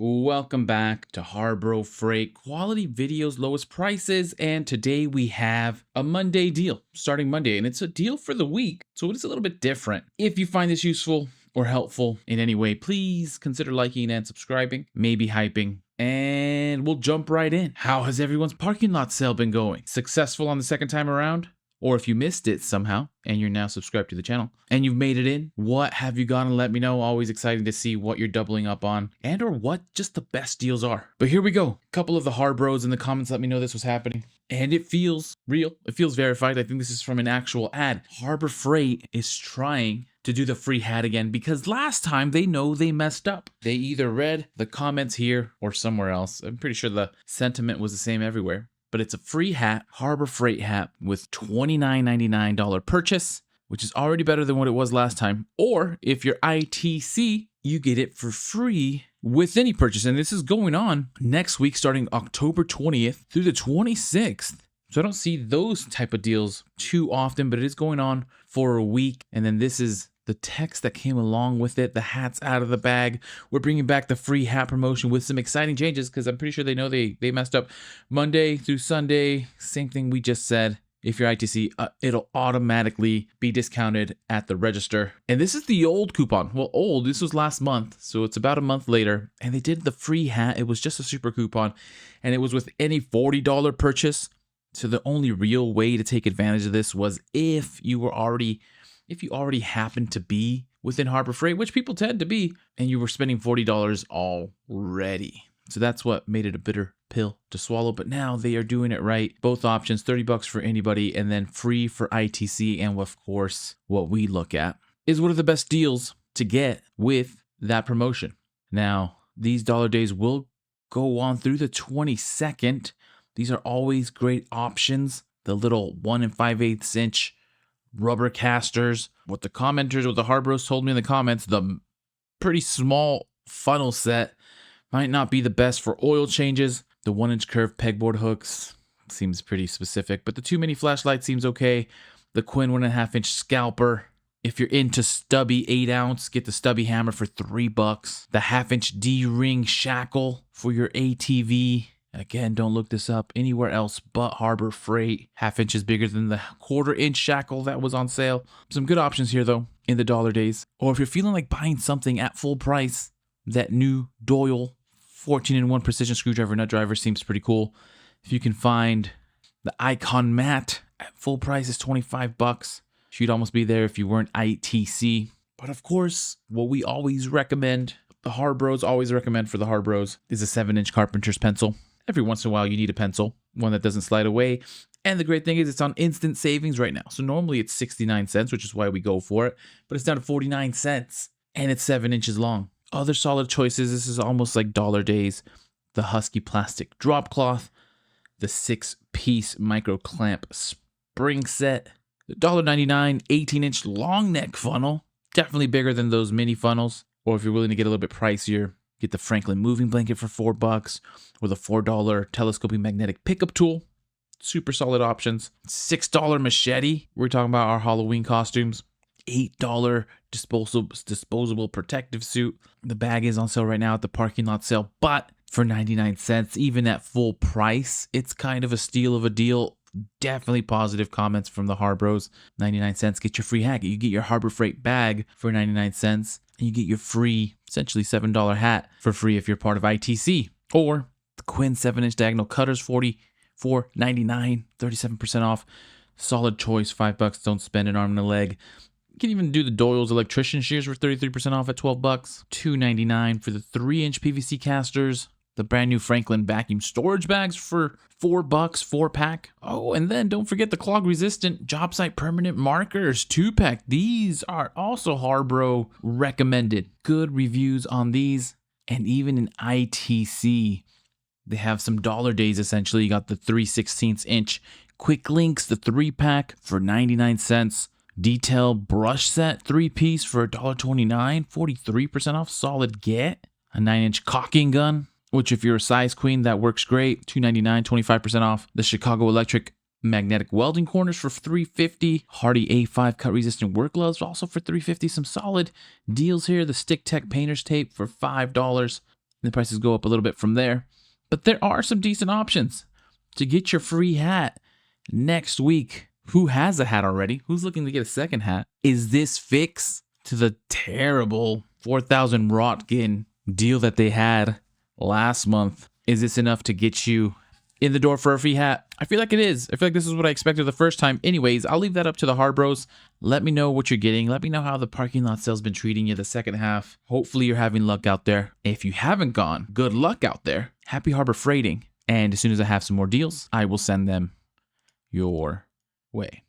Welcome back to HARBRO Freight, quality videos, lowest prices, and today we have a Monday deal, starting Monday, and it's a deal for the week, so it is a little bit different. If you find this useful or helpful in any way, please consider liking and subscribing, maybe hyping, and we'll jump right in. How has everyone's parking lot sale been going? Successful on the second time around? Or if you missed it somehow and you're now subscribed to the channel and you've made it in, what have you gotten? Let me know. Always exciting to see what you're doubling up on and or what just the best deals are. But here we go. A couple of the HARBROs in the comments let me know this was happening. And it feels real. It feels verified. I think this is from an actual ad. Harbor Freight is trying to do the free hat again because last time they know they messed up. They either read the comments here or somewhere else. I'm pretty sure the sentiment was the same everywhere. But it's a free hat, Harbor Freight hat with $29.99 purchase, which is already better than what it was last time. Or if you're ITC, you get it for free with any purchase. And this is going on next week, starting October 20th through the 26th. So I don't see those type of deals too often, but it is going on for a week. And then this is the text that came along with it. The hat's out of the bag. We're bringing back the free hat promotion with some exciting changes because I'm pretty sure they know they messed up. Monday through Sunday, same thing we just said. If you're ITC, it'll automatically be discounted at the register. And this is the old coupon. Well, old, this was last month, so it's about a month later. And they did the free hat. It was just a super coupon. And it was with any $40 purchase. So the only real way to take advantage of this was if you already happened to be within Harbor Freight, which people tend to be, and you were spending $40 already. So that's what made it a bitter pill to swallow. But now they are doing it right. Both options, $30 for anybody, and then free for ITC. And of course, what we look at is what are the best deals to get with that promotion. Now, these dollar days will go on through the 22nd. These are always great options. The little 1 5/8 inch rubber casters. What the commenters, what the HARBROs told me in the comments, the pretty small funnel set might not be the best for oil changes. The 1-inch curved pegboard hooks seems pretty specific, but the 2 mini flashlight seems okay. The Quinn 1.5-inch scalper. If you're into stubby 8-ounce, get the stubby hammer for $3. The 1/2-inch D-ring shackle for your ATV. Again, don't look this up anywhere else but Harbor Freight. 1/2 inch is bigger than the 1/4 inch shackle that was on sale. Some good options here though in the dollar days. Or if you're feeling like buying something at full price, that new Doyle 14-in-1 precision screwdriver nut driver seems pretty cool. If you can find the Icon mat at full price is $25. You'd almost be there if you weren't ITC. But of course, what we always recommend, the HARBROs always recommend for the HARBROs, is a 7-inch carpenter's pencil. Every once in a while, you need a pencil, one that doesn't slide away. And the great thing is it's on instant savings right now. So normally it's 69 cents, which is why we go for it. But it's down to 49 cents. And it's 7 inches long. Other solid choices. This is almost like dollar days. The Husky plastic drop cloth. The 6-piece micro clamp spring set. The $1.99 18-inch long neck funnel. Definitely bigger than those mini funnels. Or if you're willing to get a little bit pricier, get the Franklin moving blanket for $4 or the $4 telescoping magnetic pickup tool. Super solid options. $6 machete. We're talking about our Halloween costumes. $8 disposable protective suit. The bag is on sale right now at the parking lot sale, but for 99 cents, even at full price, it's kind of a steal of a deal. Definitely positive comments from the HARBROs. 99 cents, get your free hat. You get your Harbor Freight bag for 99 cents. And you get your free, essentially $7 hat for free if you're part of ITC. Or the Quinn 7-inch diagonal cutters, $44.99, 37% off. Solid choice, $5. Don't spend an arm and a leg. You can even do the Doyle's electrician shears for 33% off at $12. $2.99 for the 3-inch PVC casters. The brand new Franklin vacuum storage bags for $4, 4-pack. Oh, and then don't forget the clog resistant job site permanent markers, 2-pack. These are also HARBRO recommended. Good reviews on these. And even in ITC, they have some dollar days essentially. You got the 3/16-inch quick links, the 3-pack for 99 cents. Detail brush set 3-piece for $1.29, 43% off. Solid get. A 9-inch caulking gun, which if you're a size queen, that works great. $2.99, 25% off. The Chicago Electric magnetic welding corners for $3.50. Hardy A5 cut resistant work gloves also for $3.50. Some solid deals here. The Stick Tech painter's tape for $5. The prices go up a little bit from there. But there are some decent options to get your free hat next week. Who has a hat already? Who's looking to get a second hat? Is this fix to the terrible 4,000 Rotgen deal that they had last month? Is this enough to get you in the door for a free hat? I feel like it is. I feel like this is what I expected the first time. Anyways, I'll leave that up to the HARBROs. Let me know what you're getting. Let me know how the parking lot sale's been treating you the second half. Hopefully you're having luck out there. If you haven't gone, good luck out there. Happy Harbor freighting. And as soon as I have some more deals, I will send them your way.